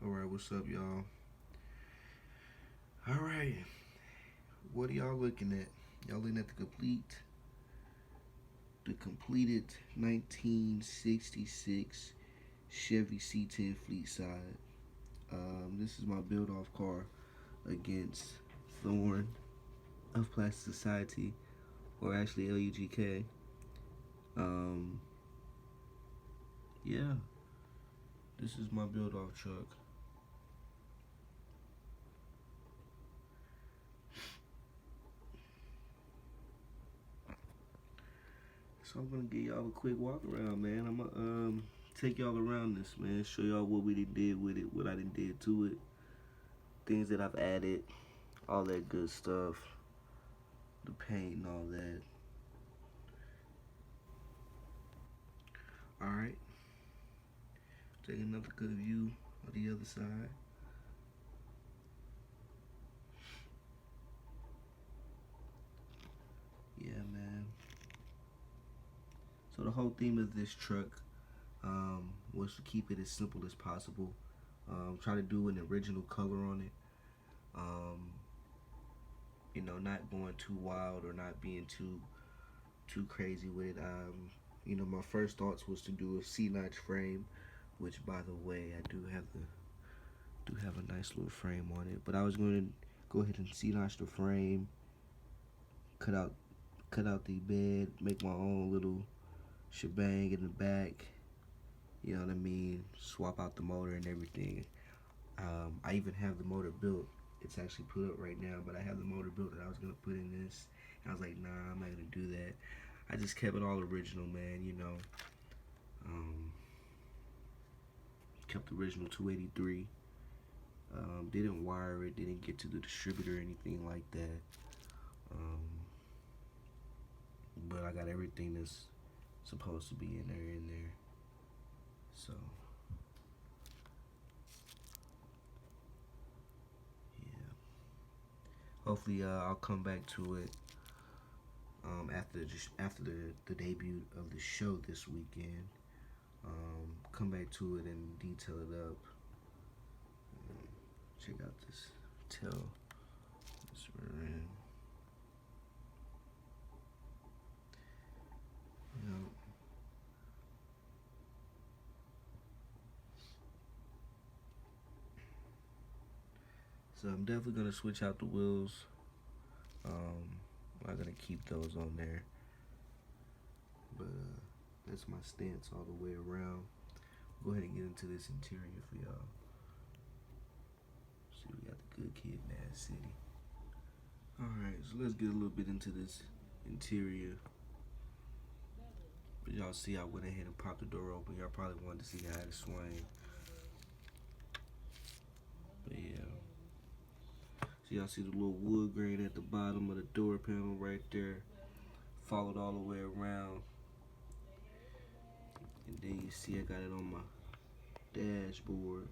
Alright, what's up, y'all? Alright, what are y'all looking at? Y'all looking at the completed 1966 Chevy C10 Fleetside. This is my build-off car against Thorn of Plastic Society, or actually LUGK. Yeah, this is my build-off truck. So I'm gonna give y'all a quick walk around, man. I'm gonna take y'all around this, man. Show y'all what we did with it, what I did to it, things that I've added, all that good stuff, the paint and all that. All right, take another good view of the other side. Yeah, man. So the whole theme of this truck was to keep it as simple as possible. Try to do an original color on it. You know, not going too wild or not being too crazy with it. You know, my first thoughts was to do a C-notch frame, which, by the way, I do have a nice little frame on it. But I was going to go ahead and C-notch the frame, cut out the bed, make my own little shebang in the back. You know what I mean? Swap out the motor and everything. I even have the motor built. It's actually put up right now, but I have the motor built that I was gonna put in this. And I was like, nah, I'm not gonna do that. I just kept it all original, man. You know, kept the original 283. Didn't wire it. Didn't get to the distributor or anything like that. But I got everything that's supposed to be in there. So yeah, hopefully I'll come back to it after the debut of the show this weekend. Come back to it and detail it up. Check out this tail. This rear end. You know, so I'm definitely gonna switch out the wheels. I'm not gonna keep those on there, but that's my stance all the way around. Go ahead and get into this interior for y'all. See, we got the good kid, Mad City. All right, so let's get a little bit into this interior. But y'all see, I went ahead and popped the door open. Y'all probably wanted to see how it swung. But yeah. So y'all see the little wood grain at the bottom of the door panel right there. Followed all the way around. And then you see I got it on my dashboard.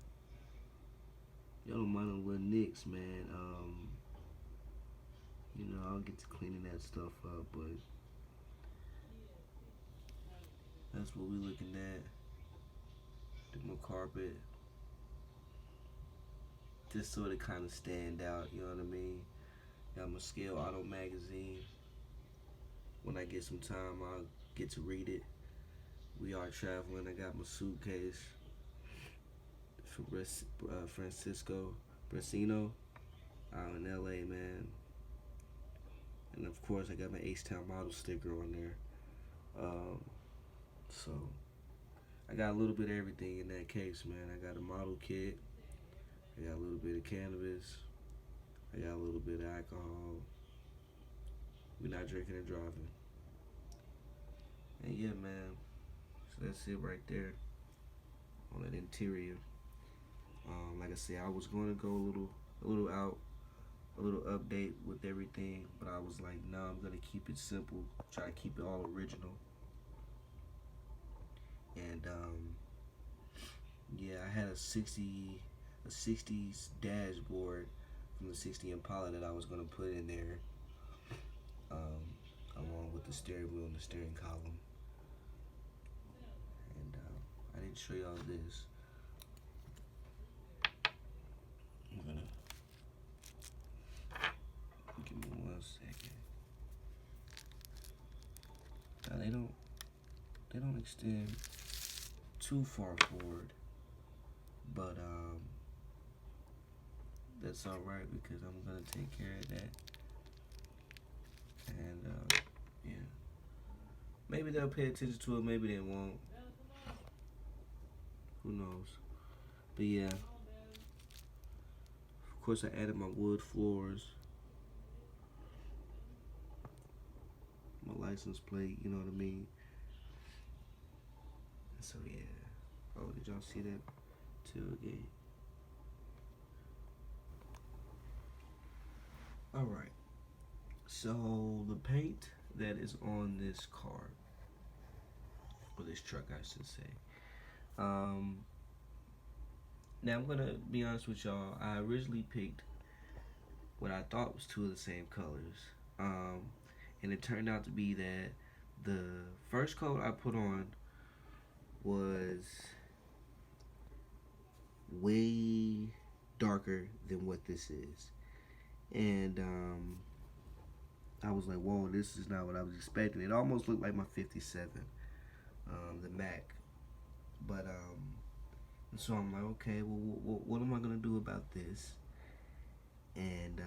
Y'all don't mind the little nicks, man. You know, I'll get to cleaning that stuff up, but that's what we looking at. Do my carpet. Just so it kind of stand out, you know what I mean? Got my Scale Auto magazine. When I get some time, I'll get to read it. We are traveling. I got my suitcase for Francisco Brasino out in LA, man. And of course, I got my H-Town model sticker on there. So I got a little bit of everything in that case, man. I got a model kit. I got a little bit of cannabis. I got a little bit of alcohol. We're not drinking and driving. And yeah, man. So that's it right there on that interior. Like I said, I was going to go a little update with everything, but I was like, no, I'm gonna keep it simple. Try to keep it all original. And yeah, I had a 60s dashboard from the 60 Impala that I was gonna put in there, along with the steering wheel and the steering column. And I didn't show y'all this. extend too far forward, but that's all right because I'm gonna take care of that. And yeah, maybe they'll pay attention to it, maybe they won't. Who knows? But yeah, of course I added my wood floors, my license plate. You know what I mean? So yeah. Oh, did y'all see that tailgate? All right. So the paint that is on this car, or this truck, I should say. Now I'm gonna be honest with y'all. I originally picked what I thought was two of the same colors, and it turned out to be that the first coat I put on was way darker than what this is, and I was like, "Whoa, this is not what I was expecting." It almost looked like my '57, the Mac, but so I'm like, okay, well, what am I gonna do about this? And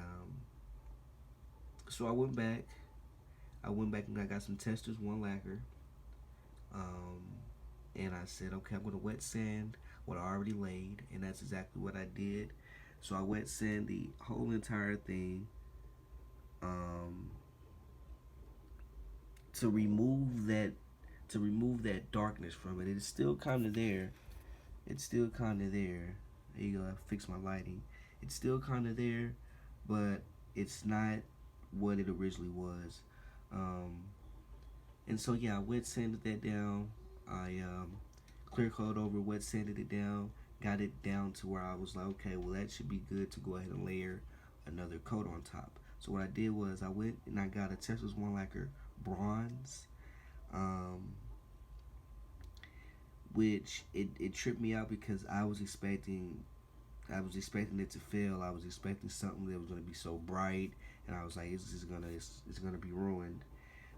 so I went back. And I got some testers, one lacquer, um, and I said, okay, I'm gonna wet sand what I already laid, and that's exactly what I did. So I wet sand the whole entire thing, um, to remove that darkness from it. It's still kind of there. It's still kind of there. There you go. I fixed my lighting. It's still kind of there, but it's not what it originally was. And so yeah, I wet sanded that down. I clear coat over, wet sanded it down, got it down to where I was like, okay, well that should be good to go ahead and layer another coat on top. So what I did was I went and I got a Texas One Lacquer bronze, which it tripped me out because I was expecting it to fail. I was expecting something that was gonna be so bright, and I was like, it's gonna be ruined.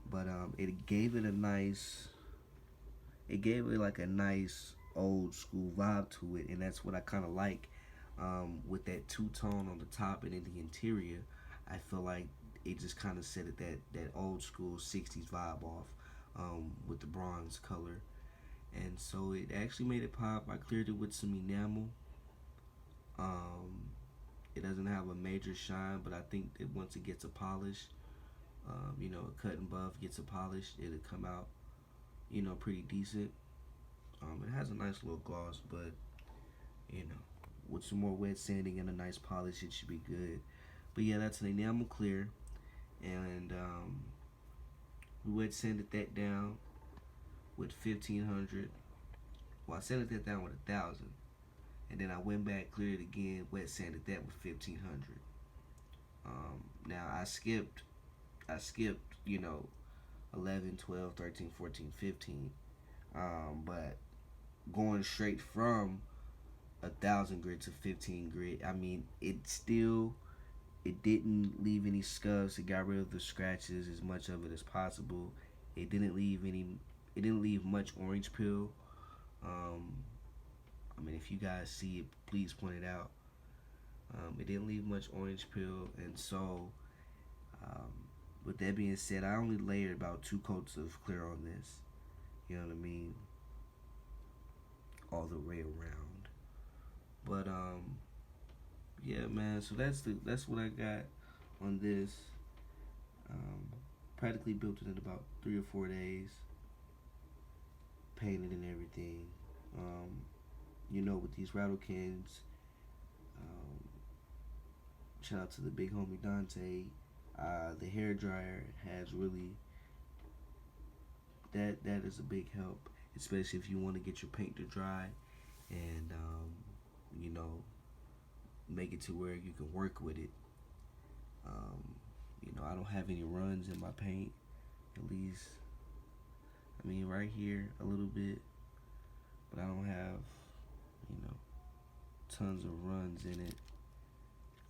But it gave it like a nice old school vibe to it, and that's what I kind of like. With that two-tone on the top and in the interior, I feel like it just kind of set it that old school '60s vibe off, with the bronze color. And so it actually made it pop. I cleared it with some enamel. It doesn't have a major shine, but I think that once it gets a polish, a cut and buff gets a polish, it'll come out, pretty decent. It has a nice little gloss, but with some more wet sanding and a nice polish, it should be good. But yeah, that's an enamel clear, and we wet sanded that down with 1500. Well, I sanded that down with 1000, and then I went back, cleared it again, wet sanded that with 1500. Now I skipped 11, 12, 13, 14, 15. But going straight from 1000 grit to 15 grit, I mean, it didn't leave any scuffs. It got rid of the scratches, as much of it as possible. It didn't leave much orange peel. I mean, if you guys see it, please point it out. It didn't leave much orange peel, and so with that being said, I only layered about 2 coats of clear on this. You know what I mean? All the way around. But yeah, man. So that's what I got on this. Practically built it in about 3 or 4 days. Painted and everything. With these rattle cans. Shout out to the big homie Dante. The hair dryer has really that is a big help, especially if you want to get your paint to dry and make it to where you can work with it. I don't have any runs in my paint, at least. I mean, right here a little bit, but I don't have tons of runs in it.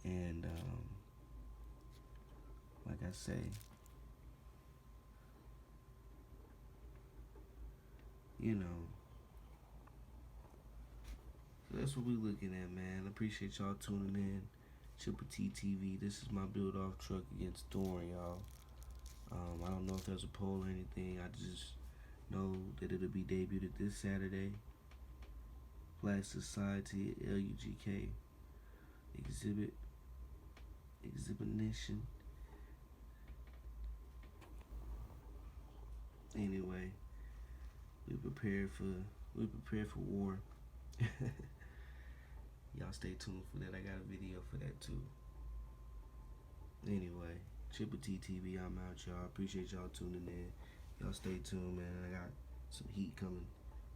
And like I say, you know. So that's what we looking at, man. I appreciate y'all tuning in. Triple T TV. This is my build off truck against Thorn, y'all. I don't know if there's a poll or anything. I just know that it'll be debuted this Saturday. Plastic Society at LUGK exhibition. Anyway, we prepared for war. Y'all stay tuned for that. I got a video for that too. Anyway, Triple T TV, I'm out, y'all. Appreciate y'all tuning in. Y'all stay tuned, man. I got some heat coming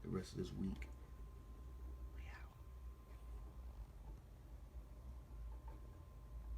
the rest of this week.